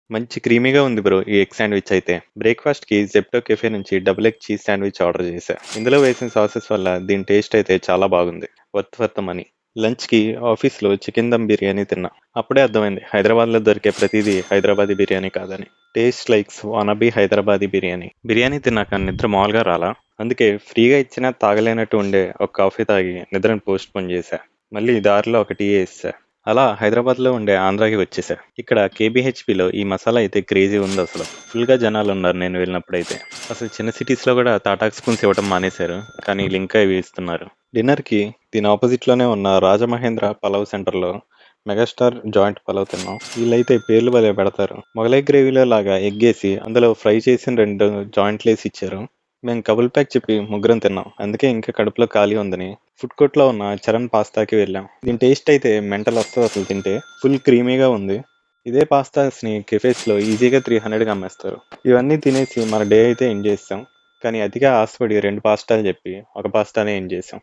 మంచి క్రీమీగా ఉంది బ్రో ఈ ఎగ్ శాండ్విచ్ అయితే. బ్రేక్‌ఫాస్ట్‌కి జెప్టో కెఫే నుంచి double egg cheese sandwich order చేశా. ఇందులో వేసిన సాసెస్ వల్ల దీని టేస్ట్ అయితే చాలా బాగుంది. Worth the money. లంచ్‌కి ఆఫీస్‌లో చికెన్ దమ్ బిర్యానీ తిన్నా. అప్పుడే అర్థమైంది హైదరాబాద్‌లో దొరికే ప్రతీదీ హైదరాబాదీ బిర్యానీ కాదని. Taste likes wannabe Hyderabadi biryani. Biryani తిన్నాక నిద్ర మామూలుగా రాలా. అందుకే ఫ్రీగా ఇచ్చినా తాగలేనట్టు ఉండే ఒక కాఫీ తాగి నిద్రను పోస్ట్‌పోన్ చేశా. మళ్ళీ దారిలో ఒక టీ ఏసేశా. అలా హైదరాబాద్‌లో ఉండే ఆంధ్రాకి వచ్చేసా. ఇక్కడ కేబీహెచ్‌పీలో ఈ మసాలా అయితే క్రేజీ ఉందసలు. ఫుల్‌గా జనాలున్నారు నేను వెళ్ళినప్పుడైతే. అసలు చిన్న సిటీస్‌లో కూడా తాటాకు స్పూన్స్ ఇవ్వటం మానేశారు. కానీ వీళ్ళు ఇంకా ఇవి ఇస్తున్నారు. డిన్నర్‌కి దీని ఆపోజిట్‌లోనే ఉన్న రాజమహేంద్ర పలావ్ సెంటర్‌లో మెగాస్టార్ జాయింట్ పలావ్ తిన్నాం. వీళ్ళైతే పేర్లు భలే పెడతారు. మొగలై గ్రేవీలో లాగా ఎగ్గేసి అందులో ఫ్రై చేసిన 2 జాయింట్లేసి ఇచ్చారు. మేము కబుల్ ప్యాక్ చెప్పి ముగ్గురం తిన్నాం. అందుకే ఇంకా కడుపులో ఖాళీ ఉందని ఫుడ్ కోర్ట్‌లో ఉన్న చరణ్ పాస్తాకి వెళ్ళాం. దీని టేస్ట్ అయితే మెంటల్ వస్తది అసలు తింటే. ఫుల్ క్రీమీగా ఉంది. ఇదే పాస్తాస్‌ని కెఫేస్‌లో ఈజీగా 300కి అమ్మేస్తారు. ఇవన్నీ తినేసి మన డే అయితే ఎండ్ చేసాం. కానీ అతిగా ఆశపడి 2 పాస్తాలు చెప్పి ఒక పాస్తానే ఎండ్ చేసాం.